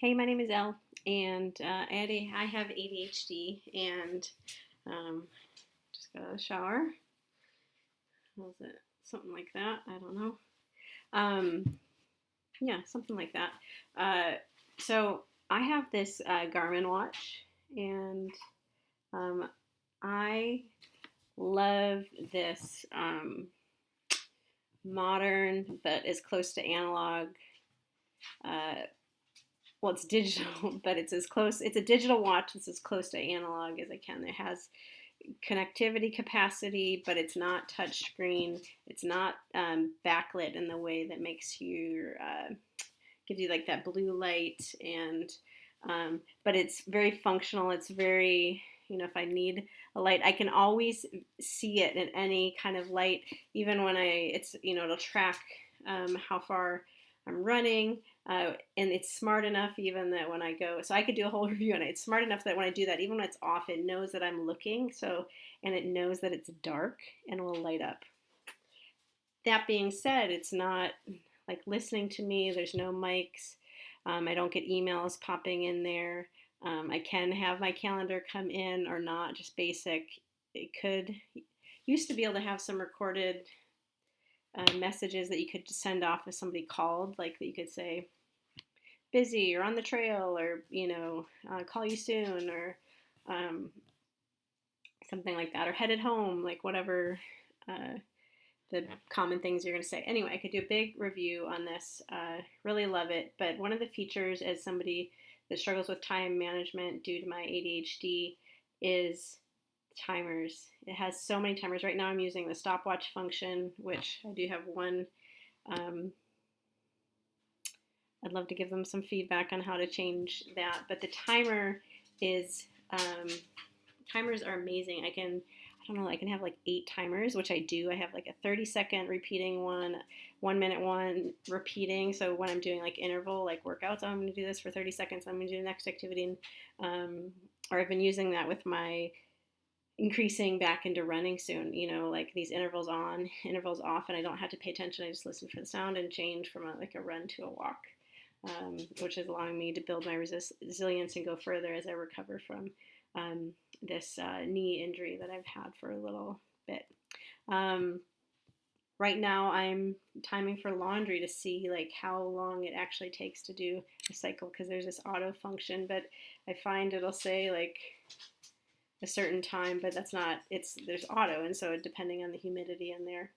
Hey, my name is Elle, and I have ADHD, and um, just got out of the shower. Was it something like that? I don't know. Um, yeah, something like that. Uh, so I have this Garmin watch, and um, I love this modern but as close to analog. Uh, well, it's digital, but it's as close. It's a digital watch that's as close to analog as I can. It has connectivity capacity, but it's not touchscreen. It's not backlit in the way that makes you gives you like that blue light, and but it's very functional. It's very, if I need a light, I can always see it in any kind of light, even when it'll track how far I'm running. And it's smart enough even that when I go, so I could do a whole review on it. It's smart enough that when I do that, even when it's off, it knows that I'm looking. And it knows that it's dark and will light up. That being said, it's not like listening to me. There's no mics. I don't get emails popping in there. I can have my calendar come in or not, just basic. It could used to be able to have some recorded messages that you could send off if somebody called, like that you could say busy or on the trail, or call you soon, or um, something like that, or headed home, like whatever the common things you're going to say. Anyway, I could do a big review on this. Really love it. But one of the features, as somebody that struggles with time management due to my ADHD, is timers. It has so many timers. Right now I'm using the stopwatch function, which I do have one. I'd love to give them some feedback on how to change that. But the timer is, timers are amazing. I don't know, I can have like 8 timers, which I do. I have like a 30-second repeating one, 1 minute one repeating. So when I'm doing like interval, like workouts, I'm going to do this for 30 seconds. I'm going to do the next activity. Or I've been using that with my increasing back into running soon, like these intervals on, intervals off, and I don't have to pay attention. I just listen for the sound and change from like a run to a walk, which is allowing me to build my resilience and go further as I recover from this knee injury that I've had for a little bit. Right now I'm timing for laundry to see like how long it actually takes to do a cycle, because there's this auto function, but I find it'll say like a certain time, but there's auto, and so depending on the humidity in there,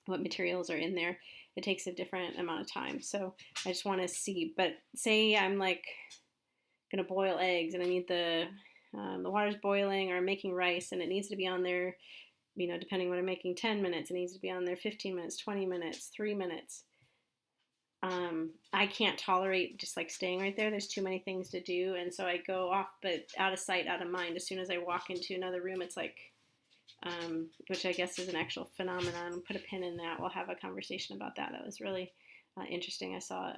what materials are in there, it takes a different amount of time. So I just want to see. But say I'm like gonna boil eggs and I need the water's boiling, or I'm making rice and it needs to be on there, depending on what I'm making, 10 minutes. It needs to be on there 15 minutes, 20 minutes, 3 minutes. I can't tolerate just like staying right there. There's too many things to do, and so I go off, but out of sight, out of mind. As soon as I walk into another room, it's like, which I guess is an actual phenomenon. I'll put a pin in that. We'll have a conversation about that. That was really interesting. I saw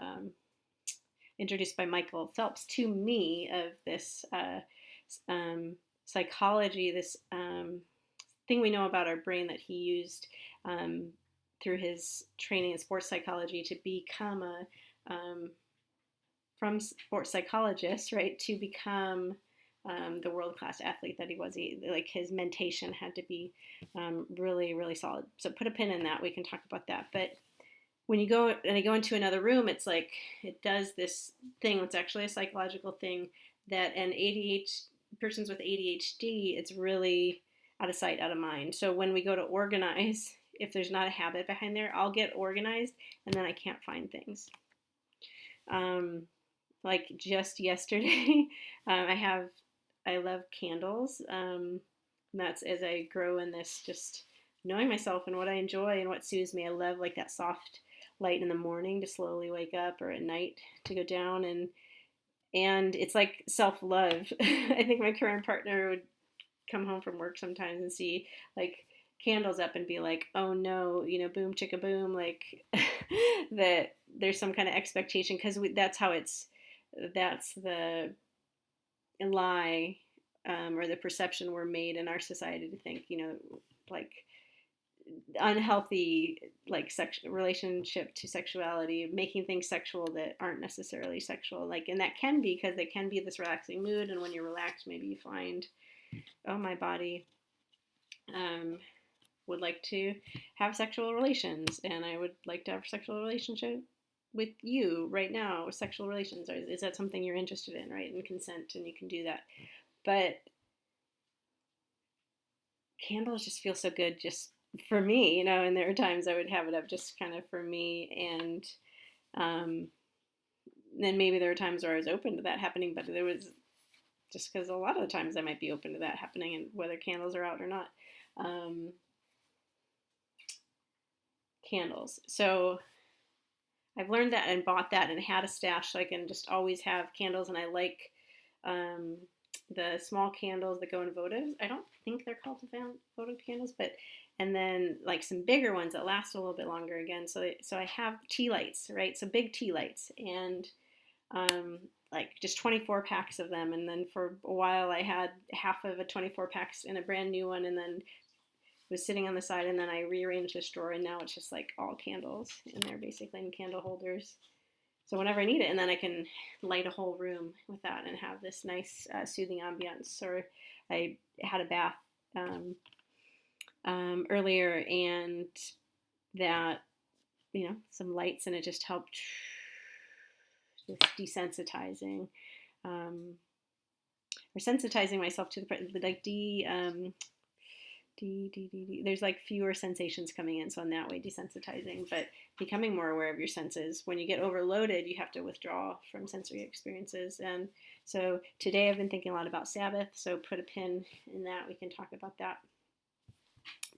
introduced by Michael Phelps to me of this psychology, this thing we know about our brain that he used through his training in sports psychology to become from sports psychologist, right, to become the world-class athlete that he was. Like his mentation had to be really, really solid. So put a pin in that. We can talk about that. But when you go and I go into another room, it's like it does this thing that's actually a psychological thing that persons with ADHD, it's really out of sight, out of mind. So when we go to organize, if there's not a habit behind there, I'll get organized and then I can't find things. Like just yesterday, I love candles. That's as I grow in this, just knowing myself and what I enjoy and what soothes me. I love like that soft light in the morning to slowly wake up, or at night to go down, and it's like self-love. I think my current partner would come home from work sometimes and see like candles up and be like, oh no, boom chicka boom, like that there's some kind of expectation, because that's the lie, or the perception we're made in our society to think, like unhealthy like relationship to sexuality, making things sexual that aren't necessarily sexual. Like, and that can be because they can be this relaxing mood, and when you're relaxed, maybe you find, oh, my body would like to have sexual relations, and I would like to have a sexual relationship with you right now. Sexual relations, is that something you're interested in, right? And consent, and you can do that. But candles just feel so good just for me, and there are times I would have it up just kind of for me, and then maybe there were times where I was open to that happening, but there was just because a lot of the times I might be open to that happening, and whether candles are out or not. Candles. So I've learned that and bought that and had a stash so I can just always have candles, and I like the small candles that go in votives. I don't think they're called votive candles, but and then like some bigger ones that last a little bit longer again. So I have tea lights, right? So big tea lights, and like just 24 packs of them. And then for a while I had half of a 24 packs in a brand new one, and then it was sitting on the side, and then I rearranged this drawer, and now it's just like all candles in there, basically, in candle holders. So whenever I need it, and then I can light a whole room with that and have this nice soothing ambiance. Or I had a bath earlier, and that, some lights, and it just helped with desensitizing or sensitizing myself to the like there's like fewer sensations coming in, so in that way desensitizing, but becoming more aware of your senses. When you get overloaded, you have to withdraw from sensory experiences. And so today I've been thinking a lot about Sabbath, so put a pin in that. We can talk about that.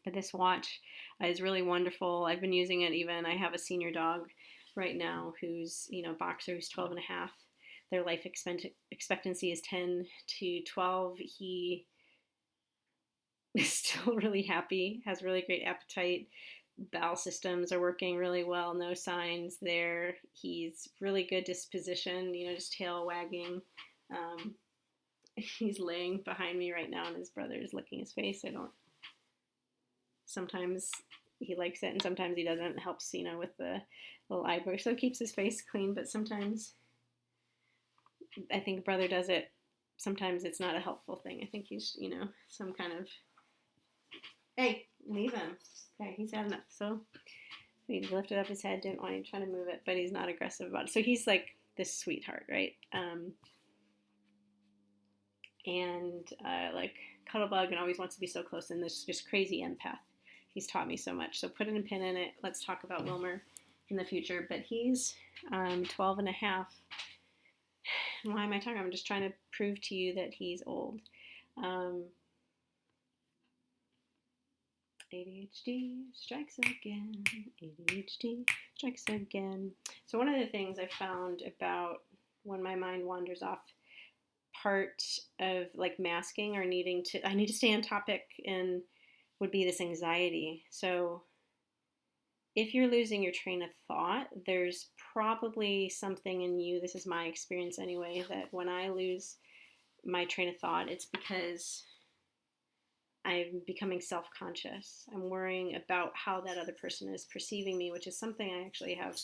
But this watch is really wonderful. I've been using it even. I have a senior dog right now who's, boxer, who's 12 and a half. Their life expectancy is 10 to 12. He is still really happy, has really great appetite. Bowel systems are working really well, no signs there. He's really good disposition, just tail wagging. He's laying behind me right now, and his brother is licking his face. Sometimes he likes it, and sometimes he doesn't. It helps, with the little eye brush, so it keeps his face clean, but sometimes I think brother does it. Sometimes it's not a helpful thing. I think he's, some kind of, hey, leave him. Okay, he's had enough. So he lifted up his head, didn't want him trying to move it, but he's not aggressive about it. So he's like this sweetheart, right? Like Cuddlebug, and always wants to be so close, and this just crazy empath. He's taught me so much. So put a pin in it. Let's talk about Wilmer in the future. But he's 12 and a half. Why am I talking? I'm just trying to prove to you that he's old. ADHD strikes again. ADHD strikes again. So one of the things I found about when my mind wanders off, part of like masking or I need to stay on topic, and would be this anxiety. So if you're losing your train of thought, there's probably something in you, this is my experience anyway, that when I lose my train of thought, it's because I'm becoming self-conscious. I'm worrying about how that other person is perceiving me, which is something I actually have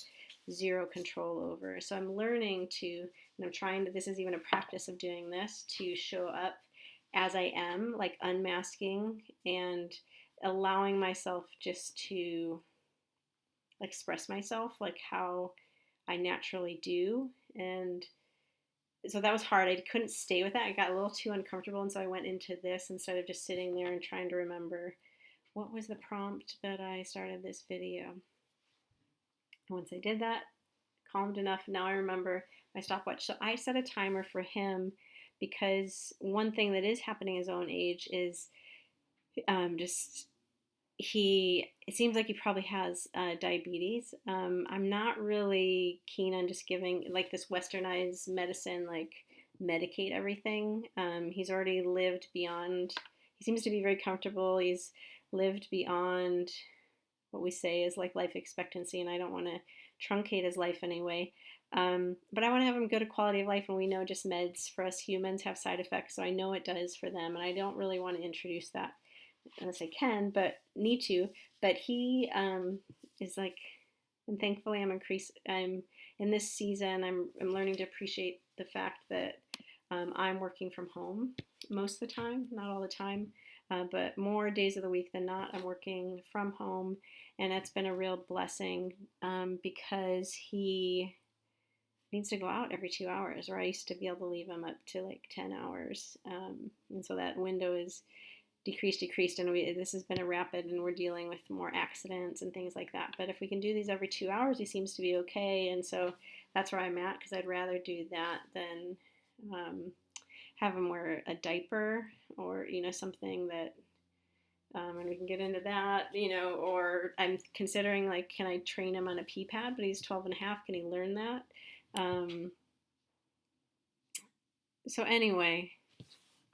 zero control over. So I'm learning to, and I'm trying to, this is even a practice of doing this, to show up as I am, like unmasking and allowing myself just to express myself like how I naturally do. And so that was hard. I couldn't stay with that. I got a little too uncomfortable, and so I went into this instead of just sitting there and trying to remember what was the prompt that I started this video. Once I did that, calmed enough, now I remember my stopwatch. So I set a timer for him, because one thing that is happening his own age is it seems like he probably has diabetes. I'm not really keen on just giving like this westernized medicine, like medicate everything. He's already lived beyond, he seems to be very comfortable. He's lived beyond what we say is like life expectancy, and I don't want to truncate his life anyway. But I want to have him good quality of life, and we know just meds for us humans have side effects, so I know it does for them, and I don't really want to introduce that unless I can, but need to. But he is like, and thankfully I'm in this season. I'm learning to appreciate the fact that I'm working from home most of the time, not all the time, but more days of the week than not. I'm working from home, and that's been a real blessing because he needs to go out every 2 hours, or I used to be able to leave him up to like 10 hours. And so that window is decreased, and this has been a rapid, and we're dealing with more accidents and things like that. But if we can do these every 2 hours, he seems to be okay. And so that's where I'm at, because I'd rather do that than have him wear a diaper, or, something that, and we can get into that, or I'm considering, like, can I train him on a pee pad, but he's 12 and a half. Can he learn that? So anyway,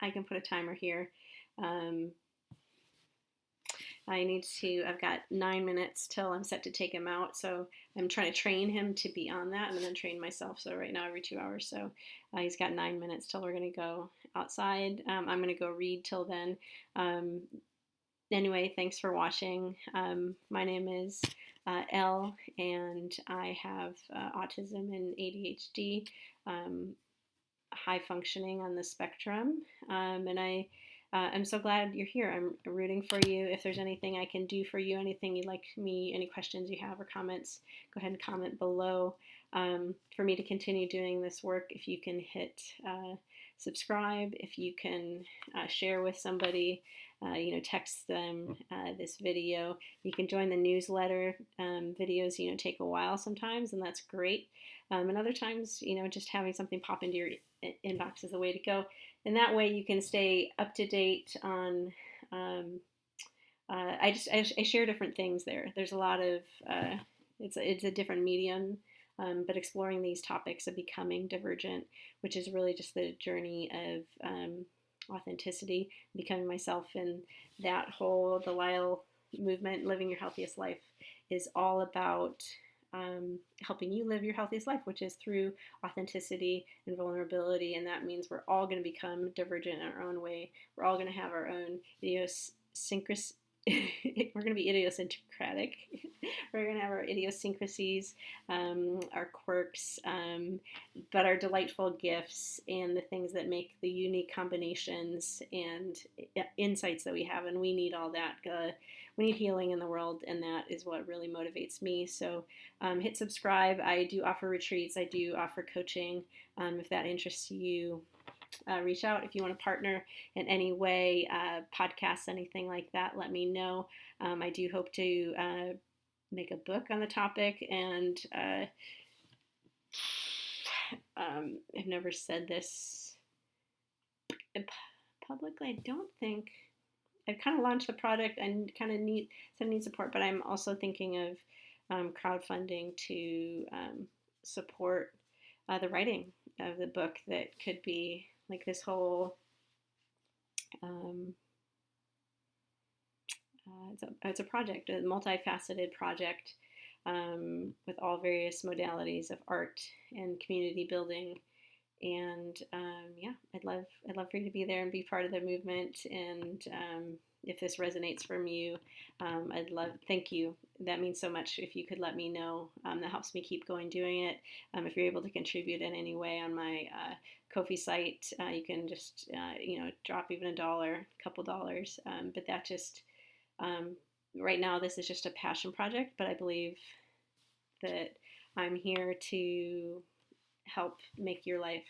I can put a timer here. I've got 9 minutes till I'm set to take him out. So I'm trying to train him to be on that, and then train myself. So right now, every 2 hours. So he's got 9 minutes till we're going to go outside. I'm going to go read till then. Anyway, thanks for watching. My name is Elle, and I have autism and ADHD, high functioning on the spectrum. And I'm so glad you're here. I'm rooting for you. If there's anything I can do for you, anything you'd like me, any questions you have or comments, go ahead and comment below. For me to continue doing this work, if you can hit subscribe, if you can share with somebody, text them this video. You can join the newsletter. Videos, take a while sometimes, and that's great. And other times, just having something pop into your inbox is the way to go. And that way you can stay up to date on, I share different things there. There's a lot of, it's a different medium, but exploring these topics of becoming divergent, which is really just the journey of authenticity, becoming myself, and that whole, the Lyle movement, living your healthiest life, is all about helping you live your healthiest life, which is through authenticity and vulnerability. And that means we're all going to become divergent in our own way. We're all going to have our own idiosyncrasies. We're going to be idiosyncratic. We're going to have our idiosyncrasies, our quirks, but our delightful gifts, and the things that make the unique combinations and insights that we have. And we need all that. We need healing in the world, and that is what really motivates me. So hit subscribe. I do offer retreats. I do offer coaching. If that interests you, reach out. If you want to partner in any way, podcasts, anything like that, let me know. I do hope to make a book on the topic, and I've never said this publicly. I don't think. I've kind of launched the product and kind of need support, but I'm also thinking of crowdfunding to support the writing of the book. That could be like this whole, it's a project, a multifaceted project, with all various modalities of art and community building. And I'd love for you to be there and be part of the movement. And if this resonates from you, thank you. That means so much. If you could let me know, that helps me keep going doing it. If you're able to contribute in any way on my Ko-fi site, you can just drop even $1, a couple dollars. But that just right now, this is just a passion project. But I believe that I'm here to help make your life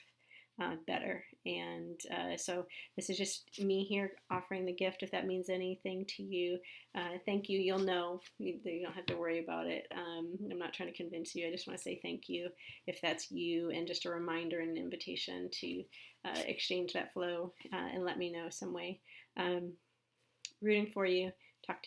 better. And so this is just me here offering the gift. If that means anything to you, thank you. You'll know. You don't have to worry about it. I'm not trying to convince you. I just want to say thank you if that's you, and just a reminder and an invitation to exchange that flow and let me know some way. Rooting for you.